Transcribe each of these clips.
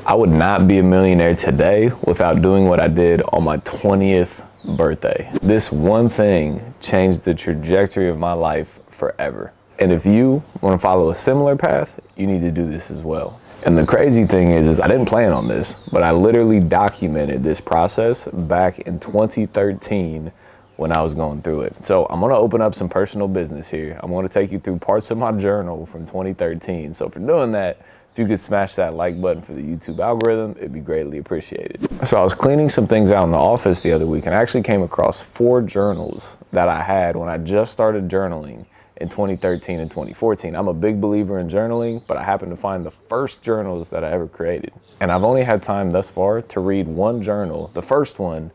I would not be a millionaire today without doing what I did on my 20th birthday. This one thing changed the trajectory of my life forever. And if you want to follow a similar path, you need to do this as well. And the crazy thing is I didn't plan on this, but I literally documented this process back in 2013 when I was going through it. So I'm gonna open up some personal business here. I'm gonna take you through parts of my journal from 2013. So for doing that, if you could smash that like button for the YouTube algorithm, it'd be greatly appreciated. So I was cleaning some things out in the office the other week and I actually came across 4 journals that I had when I just started journaling in 2013 and 2014. I'm a big believer in journaling, but I happened to find the first journals that I ever created. And I've only had time thus far to read one journal, the first one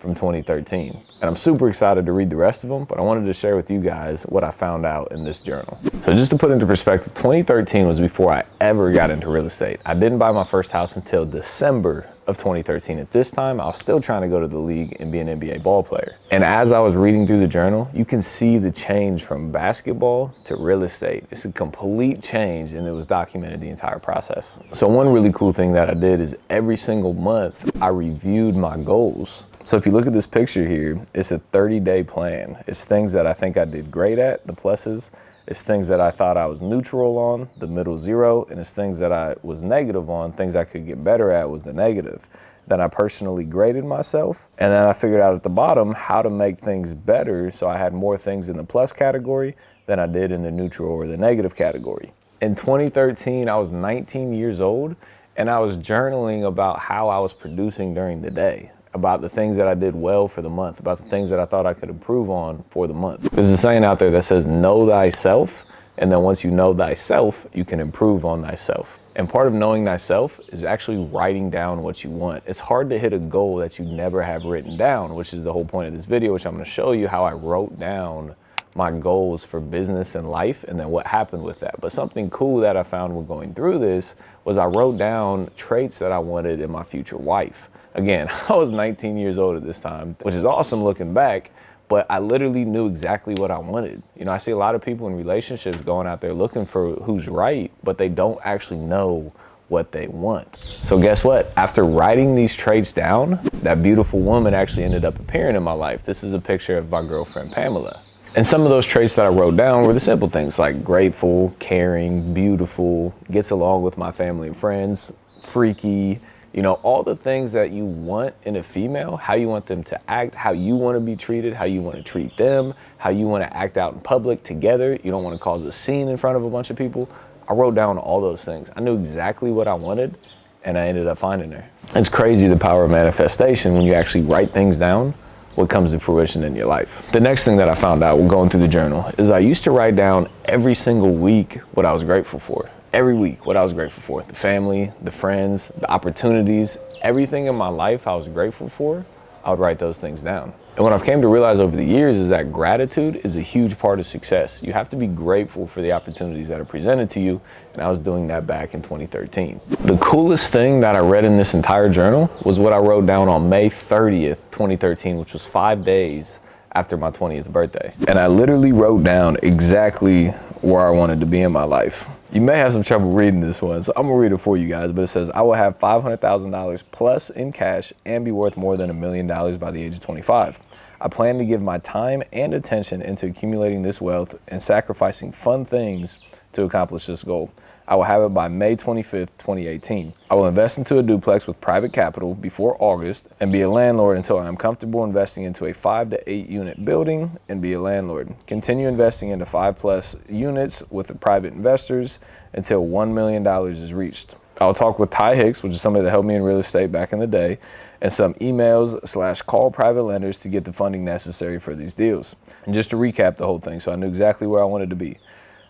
from 2013. And I'm super excited to read the rest of them, but I wanted to share with you guys what I found out in this journal. So just to put into perspective, 2013 was before I ever got into real estate. I didn't buy my first house until December of 2013. At this time, I was still trying to go to the league and be an NBA ball player. And as I was reading through the journal, you can see the change from basketball to real estate. It's a complete change, and it was documented the entire process. So one really cool thing that I did is every single month, I reviewed my goals. So if you look at this picture here, it's a 30-day plan. It's things that I think I did great at, the pluses. It's things that I thought I was neutral on, the middle 0, and it's things that I was negative on, things I could get better at was the negative. Then I personally graded myself, and then I figured out at the bottom how to make things better, so I had more things in the plus category than I did in the neutral or the negative category. In 2013, I was 19 years old, and I was journaling about how I was producing during the day, about the things that I did well for the month, about the things that I thought I could improve on for the month. There's a saying out there that says, know thyself, and then once you know thyself, you can improve on thyself. And part of knowing thyself is actually writing down what you want. It's hard to hit a goal that you never have written down, which is the whole point of this video, which I'm gonna show you how I wrote down my goals for business and life and then what happened with that. But something cool that I found when going through this was I wrote down traits that I wanted in my future wife. Again, I was 19 years old at this time, which is awesome looking back, but I literally knew exactly what I wanted. You know, I see a lot of people in relationships going out there looking for who's right, but they don't actually know what they want. So guess what? After writing these traits down, that beautiful woman actually ended up appearing in my life. This is a picture of my girlfriend, Pamela. And some of those traits that I wrote down were the simple things like grateful, caring, beautiful, gets along with my family and friends, freaky, you know, all the things that you want in a female, how you want them to act, how you want to be treated, how you want to treat them, how you want to act out in public together. You don't want to cause a scene in front of a bunch of people. I wrote down all those things. I knew exactly what I wanted, and I ended up finding her. It's crazy the power of manifestation when you actually write things down, what comes to fruition in your life. The next thing that I found out when going through the journal is I used to write down every single week what I was grateful for. Every week, what I was grateful for, the family, the friends, the opportunities, everything in my life I was grateful for, I would write those things down. And what I've came to realize over the years is that gratitude is a huge part of success. You have to be grateful for the opportunities that are presented to you, and I was doing that back in 2013. The coolest thing that I read in this entire journal was what I wrote down on May 30th, 2013, which was 5 days after my 20th birthday. And I literally wrote down exactly where I wanted to be in my life. You may have some trouble reading this one, so I'm gonna read it for you guys, but it says, I will have $500,000 plus in cash and be worth more than $1 million by the age of 25. I plan to give my time and attention into accumulating this wealth and sacrificing fun things to accomplish this goal. I will have it by May 25th, 2018. I will invest into a duplex with private capital before August and be a landlord until I am comfortable investing into a 5 to 8 unit building and be a landlord. Continue investing into 5+ units with the private investors until $1 million is reached. I'll talk with Ty Hicks, which is somebody that helped me in real estate back in the day, and some emails/call private lenders to get the funding necessary for these deals. And just to recap the whole thing, so I knew exactly where I wanted to be.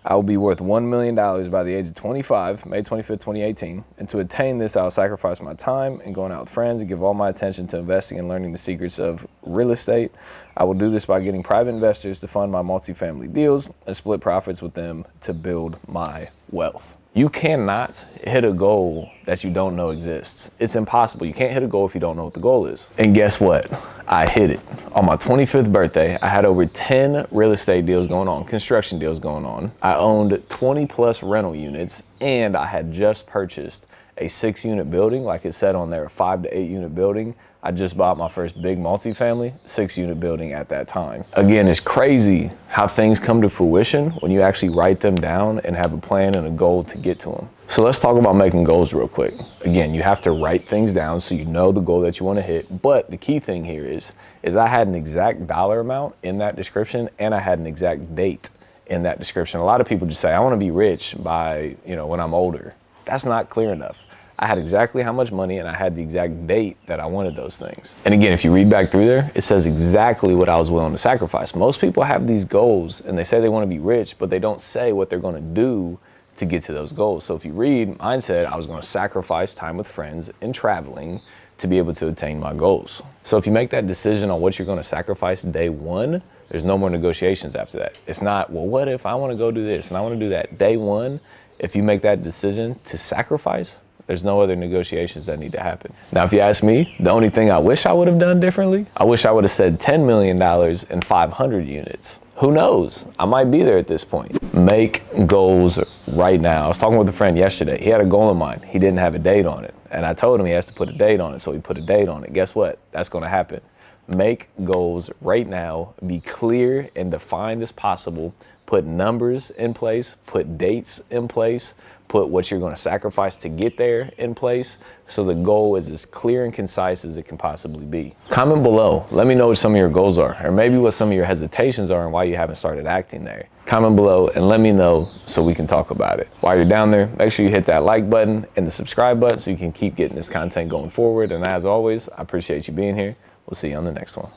I will be worth $1 million by the age of 25, May 25th, 2018. And to attain this, I'll sacrifice my time and going out with friends and give all my attention to investing and learning the secrets of real estate. I will do this by getting private investors to fund my multifamily deals and split profits with them to build my wealth. You cannot hit a goal that you don't know exists. It's impossible. You can't hit a goal if you don't know what the goal is. And guess what? I hit it. On my 25th birthday, I had over 10 real estate deals going on, construction deals going on. I owned 20+ rental units, and I had just purchased a 6-unit building, like it said on there, a 5 to 8 unit building. I just bought my first big multifamily, 6-unit building at that time. Again, it's crazy how things come to fruition when you actually write them down and have a plan and a goal to get to them. So let's talk about making goals real quick. Again, you have to write things down so you know the goal that you want to hit. But the key thing here is I had an exact dollar amount in that description, and I had an exact date in that description. A lot of people just say, I want to be rich by, when I'm older. That's not clear enough. I had exactly how much money, and I had the exact date that I wanted those things. And again, if you read back through there, it says exactly what I was willing to sacrifice. Most people have these goals and they say they want to be rich, but they don't say what they're going to do to get to those goals. So if you read, mine said I was going to sacrifice time with friends and traveling to be able to attain my goals. So if you make that decision on what you're going to sacrifice day one, there's no more negotiations after that. It's not, well, what if I want to go do this and I want to do that? Day one, if you make that decision to sacrifice, there's no other negotiations that need to happen. Now, if you ask me, the only thing I wish I would have done differently, I wish I would have said $10 million and 500 units. Who knows? I might be there at this point. Make goals right now. I was talking with a friend yesterday. He had a goal in mind. He didn't have a date on it. And I told him he has to put a date on it. So he put a date on it. Guess what? That's going to happen. Make goals right now. Be clear and defined as possible. Put numbers in place. Put dates in place. Put what you're going to sacrifice to get there in place, so the goal is as clear and concise as it can possibly be. Comment below. Let me know what some of your goals are, or maybe what some of your hesitations are and why you haven't started acting there. Comment below and let me know so we can talk about it. While you're down there, make sure you hit that like button and the subscribe button so you can keep getting this content going forward. And as always, I appreciate you being here. We'll see you on the next one.